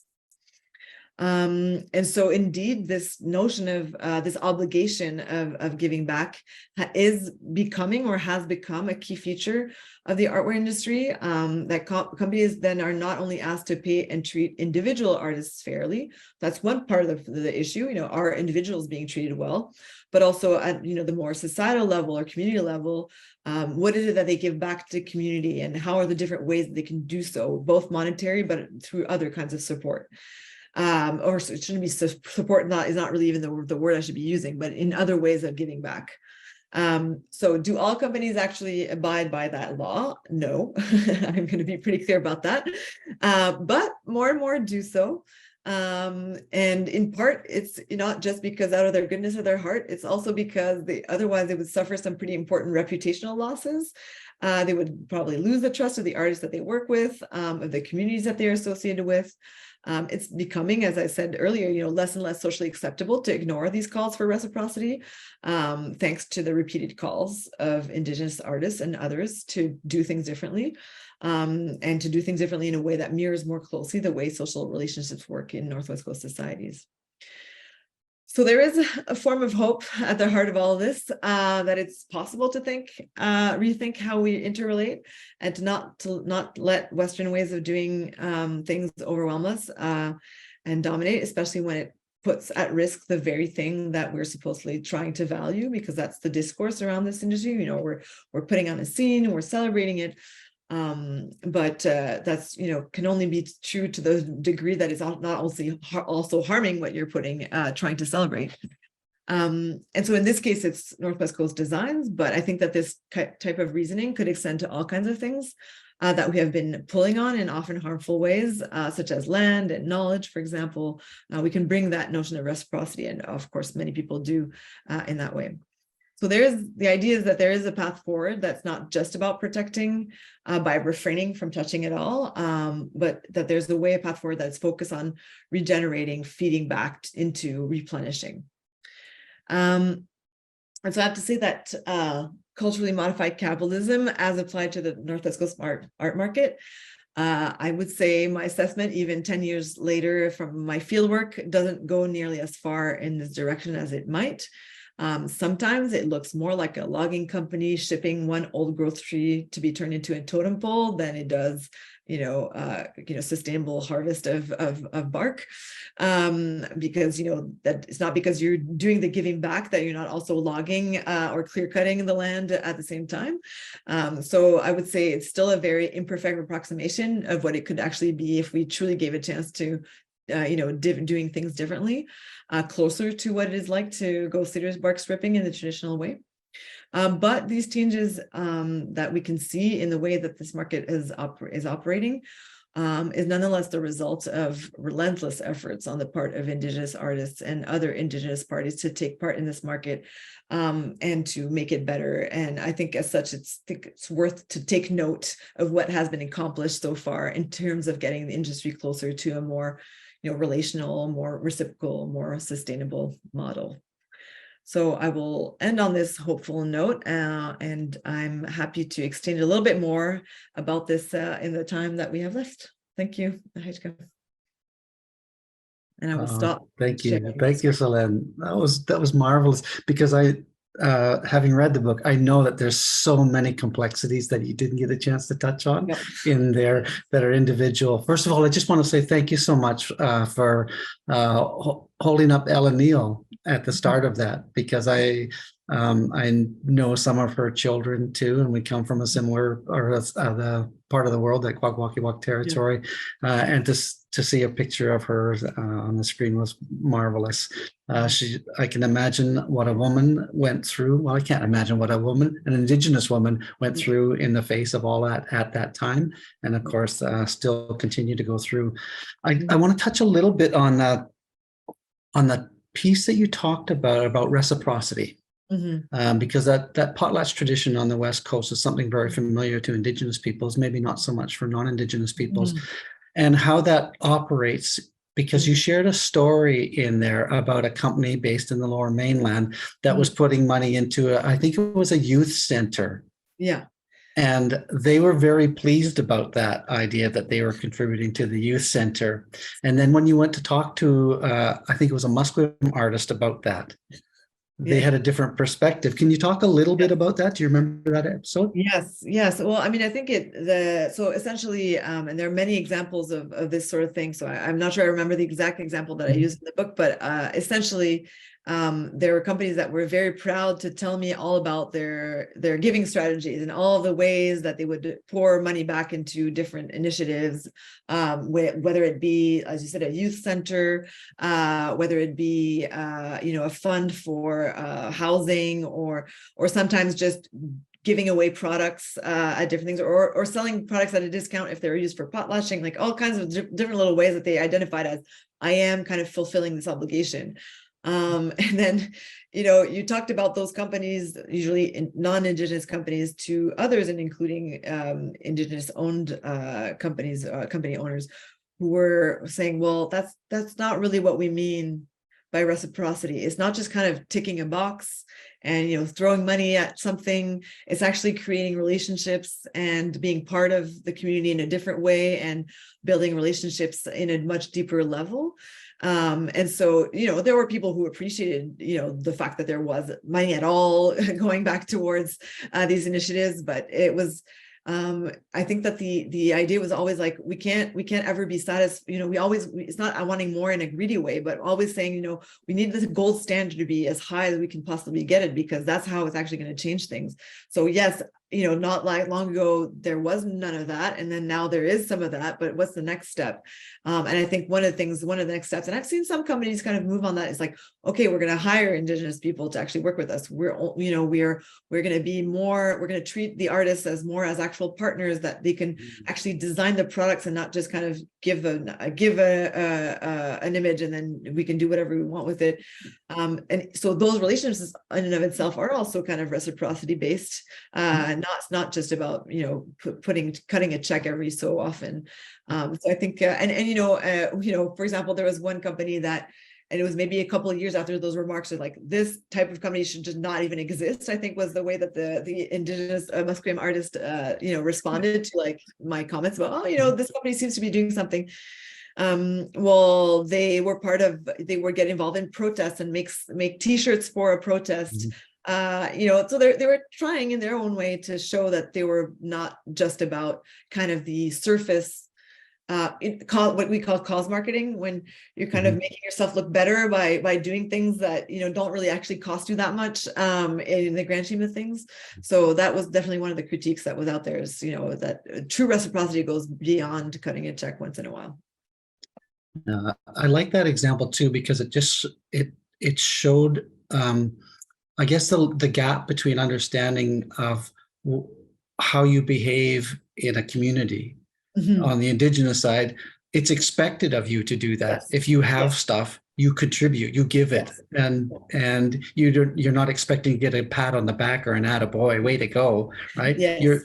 And so indeed, this notion of this obligation of giving back is becoming or has become a key feature of the artware industry, that companies then are not only asked to pay and treat individual artists fairly. That's one part of the issue, are individuals being treated well, but also at the more societal level or community level, what is it that they give back to the community, and how are the different ways that they can do so, both monetary but through other kinds of support. Or so it shouldn't be support, is not really even the word I should be using, but in other ways of giving back. So do all companies actually abide by that law? No, I'm going to be pretty clear about that. But more and more do so. And in part, it's not just because out of their goodness of their heart, it's also because otherwise they would suffer some pretty important reputational losses. They would probably lose the trust of the artists that they work with, of the communities that they're associated with. It's becoming, as I said earlier, less and less socially acceptable to ignore these calls for reciprocity, thanks to the repeated calls of Indigenous artists and others to do things differently, and to do things differently in a way that mirrors more closely the way social relationships work in Northwest Coast societies. So there is a form of hope at the heart of all of this, that it's possible to rethink how we interrelate, and to not let Western ways of doing things overwhelm us and dominate, especially when it puts at risk the very thing that we're supposedly trying to value, because that's the discourse around this industry. We're putting on a scene, we're celebrating it. But that's, can only be true to the degree that it's not also harming what you're trying to celebrate. And so in this case, it's Northwest Coast designs, but I think that this type of reasoning could extend to all kinds of things that we have been pulling on in often harmful ways, such as land and knowledge, for example. We can bring that notion of reciprocity, and of course, many people do in that way. So the idea is that there is a path forward that's not just about protecting by refraining from touching it all, but that there's a path forward that's focused on regenerating, feeding back into replenishing. And so I have to say that culturally modified capitalism, as applied to the Northwest Coast art market, I would say my assessment, even 10 years later from my fieldwork, doesn't go nearly as far in this direction as it might. Sometimes it looks more like a logging company shipping one old growth tree to be turned into a totem pole than it does, sustainable harvest of bark. Because, that it's not because you're doing the giving back that you're not also logging or clear cutting the land at the same time. So I would say it's still a very imperfect approximation of what it could actually be if we truly gave a chance to doing things differently, closer to what it is like to go cedars bark stripping in the traditional way. But these changes that we can see in the way that this market is operating is nonetheless the result of relentless efforts on the part of Indigenous artists and other Indigenous parties to take part in this market and to make it better. And I think as such, it's worth to take note of what has been accomplished so far in terms of getting the industry closer to a more relational, more reciprocal, more sustainable model. So I will end on this hopeful note, and I'm happy to exchange a little bit more about this in the time that we have left. Thank you, Hajka. And I will stop. Thank you. sharing. Thank you, Solen. That was marvelous, because having read the book, I know that there's so many complexities that you didn't get a chance to touch on in there that are individual. First of all, I just want to say thank you so much for holding up Ellen Neal at the start of that, because I know some of her children too, and we come from a similar the part of the world, that Kwakwaka'wakw territory, and to see a picture of her on the screen was marvelous. I can imagine what a woman went through. Well, I can't imagine what an Indigenous woman went through in the face of all that at that time, and of course still continue to go through. I want to touch a little bit on the piece that you talked about reciprocity. Because that potlatch tradition on the West Coast is something very familiar to Indigenous peoples, maybe not so much for non-Indigenous peoples, and how that operates. Because you shared a story in there about a company based in the Lower Mainland that was putting money into I think it was a youth center. Yeah. And they were very pleased about that idea that they were contributing to the youth center. And then when you went to talk to, I think it was a Musqueam artist about that, they had a different perspective. Can you talk a little bit about that? Do you remember that episode? Yes. Well, I mean, I think so essentially, and there are many examples of this sort of thing. So I'm not sure I remember the exact example that I used in the book, but essentially, there were companies that were very proud to tell me all about their giving strategies and all of the ways that they would pour money back into different initiatives, whether it be, as you said, a youth center, whether it be a fund for housing, or sometimes just giving away products at different things, or selling products at a discount if they're used for potlatching, like all kinds of different little ways that they identified as, I am kind of fulfilling this obligation. And then, you talked about those companies, usually non-Indigenous companies, to others, and including Indigenous-owned companies, company owners, who were saying, well, that's not really what we mean by reciprocity. It's not just kind of ticking a box and throwing money at something. It's actually creating relationships and being part of the community in a different way, and building relationships in a much deeper level. And so, there were people who appreciated, the fact that there was money at all going back towards these initiatives, but it was, I think that the idea was always like, we can't ever be satisfied. It's not wanting more in a greedy way, but always saying, we need this gold standard to be as high as we can possibly get it, because that's how it's actually going to change things. So yes, not like long ago, there was none of that. And then now there is some of that, but what's the next step? And I think one of the next steps, and I've seen some companies kind of move on that, is like, okay, we're going to hire Indigenous people to actually work with us. We're going to be more, we're going to treat the artists as more as actual partners, that they can actually design the products and not just kind of give an image and then we can do whatever we want with it. And so those relationships in and of itself are also kind of reciprocity based, not just about cutting a check every so often. So I think for example, there was one company that, and it was maybe a couple of years after those remarks, are like, this type of company should just not even exist, I think was the way that the Indigenous Musqueam artist responded to like my comments about, this company seems to be doing something. Well, they were get involved in protests and make t-shirts for a protest. So they were trying in their own way to show that they were not just about kind of the surface, what we call cause marketing, when you're kind of making yourself look better by doing things that don't really actually cost you that much in the grand scheme of things. So that was definitely one of the critiques that was out there, is that true reciprocity goes beyond cutting a check once in a while. I like that example too, because it showed I guess the gap between understanding of how you behave in a community. On the Indigenous side, it's expected of you to do that. Yes. If you have stuff, you contribute, you give it, and you're not expecting to get a pat on the back or an attaboy, way to go, right? Yes.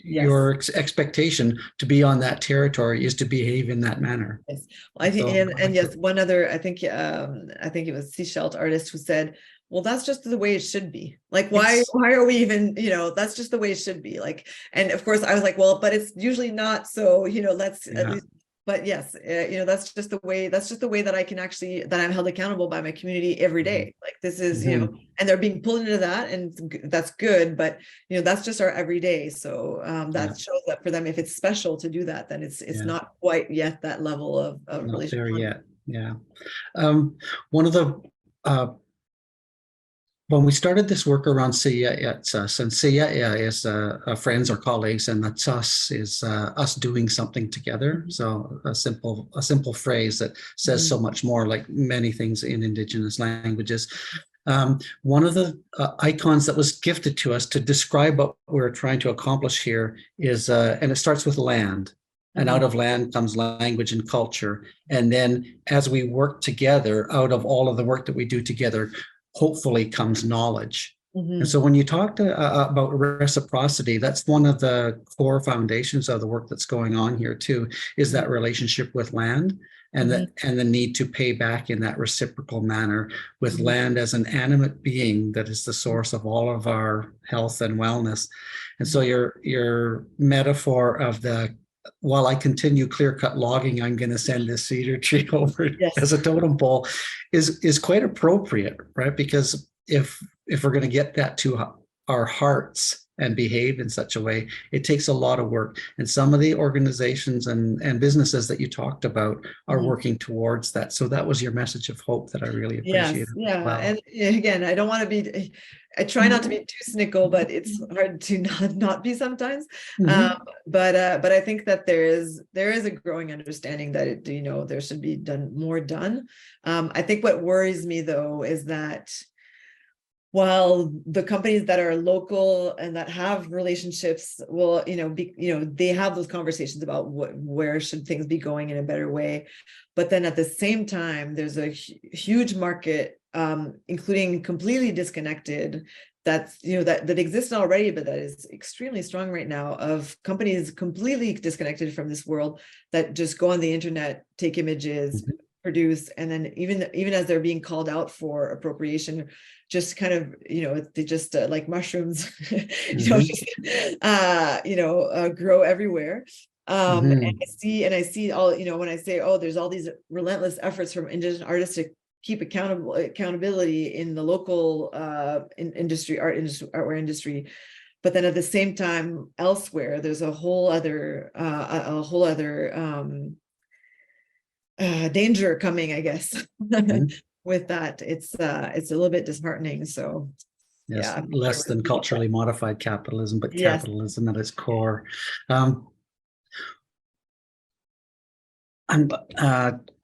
Your expectation to be on that territory is to behave in that manner. Yes. Well, I think, and yes, one other, I think it was Seashell artist who said, well, that's just the way it should be. Like, why are we even, that's just the way it should be. Like, and of course I was like, well, but it's usually not. So, let's, at least, but yes, that's just the way that I can actually, that I'm held accountable by my community every day. Like, this is, and they're being pulled into that, and that's good, but that's just our everyday. So that shows that for them, if it's special to do that, then it's not quite yet that level of not there yet. Yeah. One of the, when we started this work around Syeyutsus, and Syeyutsus is friends or colleagues, and the Tsus is us doing something together. So a simple phrase that says so much more, like many things in Indigenous languages. One of the icons that was gifted to us to describe what we're trying to accomplish here is, and it starts with land. And out of land comes language and culture. And then as we work together, out of all of the work that we do together, hopefully comes knowledge. And so when you talk about reciprocity, that's one of the core foundations of the work that's going on here too, is that relationship with land, and the need to pay back in that reciprocal manner, with land as an animate being that is the source of all of our health and wellness. And so your metaphor of while I continue clear-cut logging, I'm going to send this cedar tree over as a totem pole is quite appropriate, right? Because if we're going to get that to our hearts and behave in such a way, it takes a lot of work. And some of the organizations and businesses that you talked about are working towards that. So that was your message of hope that I really appreciated. Yes, yeah. And again, I try not to be too cynical, but it's hard to not be sometimes. But I think that there is a growing understanding that there should be more done. I think what worries me though is that while the companies that are local and that have relationships will, they have those conversations about where should things be going in a better way. But then at the same time, there's a huge market, including completely disconnected, that's, that exists already, but that is extremely strong right now, of companies completely disconnected from this world that just go on the internet, take images, produce, and then even as they're being called out for appropriation, just kind of they just like mushrooms grow everywhere. And I see all, when I say, there's all these relentless efforts from Indigenous artists to keep accountability in the local artware industry, but then at the same time elsewhere there's a whole other danger coming, I guess. With that, it's a little bit disheartening. So Yes, Yeah. less than culturally modified capitalism, but Yes. capitalism at its core. I'm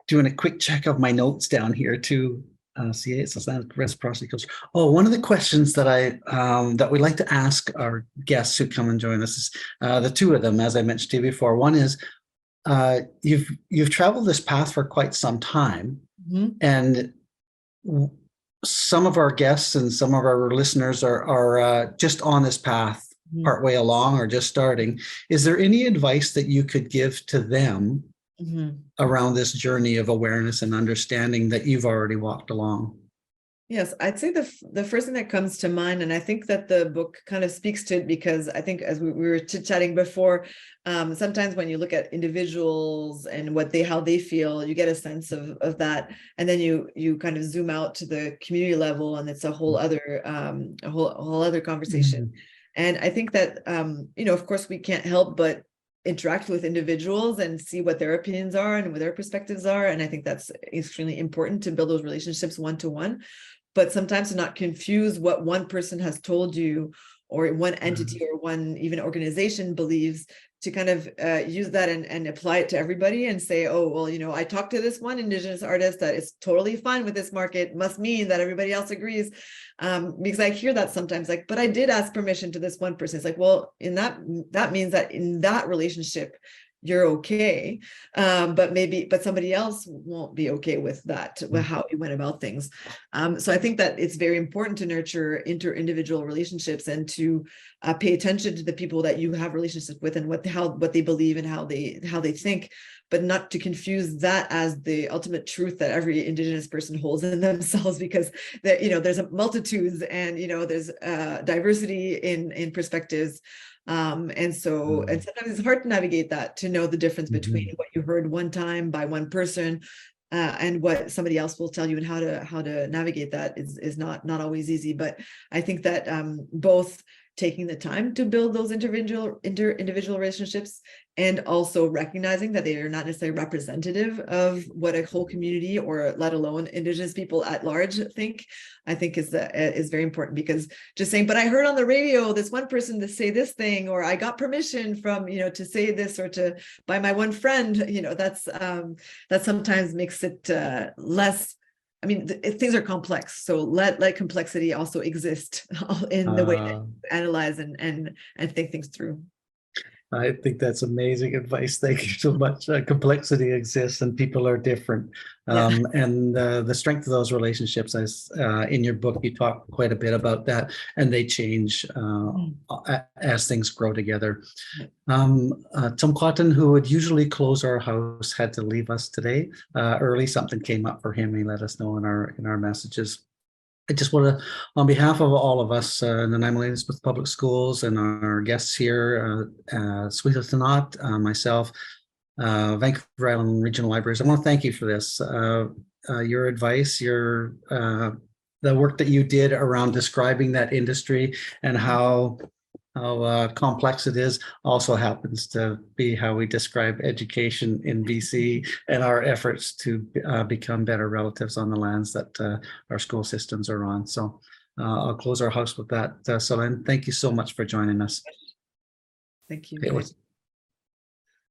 doing a quick check of my notes down here to Syeyutsus reciprocity culture. Oh, one of the questions that that we like to ask our guests who come and join us is the two of them, as I mentioned to you before. One is you've traveled this path for quite some time, and some of our guests and some of our listeners are just on this path partway along or just starting. Is there any advice that you could give to them around this journey of awareness and understanding that you've already walked along? Yes, I'd say the first thing that comes to mind, and I think that the book kind of speaks to it, because I think as we were chit-chatting before, sometimes when you look at individuals and how they feel, you get a sense of that, and then you kind of zoom out to the community level, and it's a whole other conversation. And I think that of course, we can't help but interact with individuals and see what their opinions are and what their perspectives are, and I think that's extremely important to build those relationships one-to-one. But sometimes to not confuse what one person has told you, or one entity or one even organization believes, to kind of use that and apply it to everybody and say, oh, well, I talked to this one Indigenous artist that is totally fine with this market, must mean that everybody else agrees. Because I hear that sometimes, like, but I did ask permission to this one person. It's like, well, that means that in that relationship, you're okay, but somebody else won't be okay with that, with how you went about things. So I think that it's very important to nurture inter-individual relationships, and to pay attention to the people that you have relationships with, and what they believe and how they think, but not to confuse that as the ultimate truth that every Indigenous person holds in themselves, because there's multitudes, and there's diversity in perspectives. And sometimes it's hard to navigate that, to know the difference between what you heard one time by one person, and what somebody else will tell you, and how to navigate that is not always easy. But I think that both taking the time to build those individual relationships, and also recognizing that they are not necessarily representative of what a whole community, or let alone Indigenous people at large, think, I think is very important. Because just saying, but I heard on the radio this one person to say this thing, or I got permission from to say this, or by my one friend, that sometimes makes it less. I mean, things are complex, so let complexity also exist in the way that you analyze and think things through. I think that's amazing advice. Thank you so much. Complexity exists, and people are different. And the strength of those relationships, as in your book, you talk quite a bit about that, and they change as things grow together. Tom Cotton, who would usually close our house, had to leave us today early. Something came up for him. He let us know in our messages. I just want to, on behalf of all of us, the Nanaimo Elizabeth Public Schools, and our guests here, Syeyutsus Tanat, myself, Vancouver Island Regional Libraries, I want to thank you for this. Your advice, the work that you did around describing that industry, and how complex it is, also happens to be how we describe education in BC, and our efforts to become better relatives on the lands that our school systems are on. So I'll close our house with that. Solen, thank you so much for joining us. Thank you. It was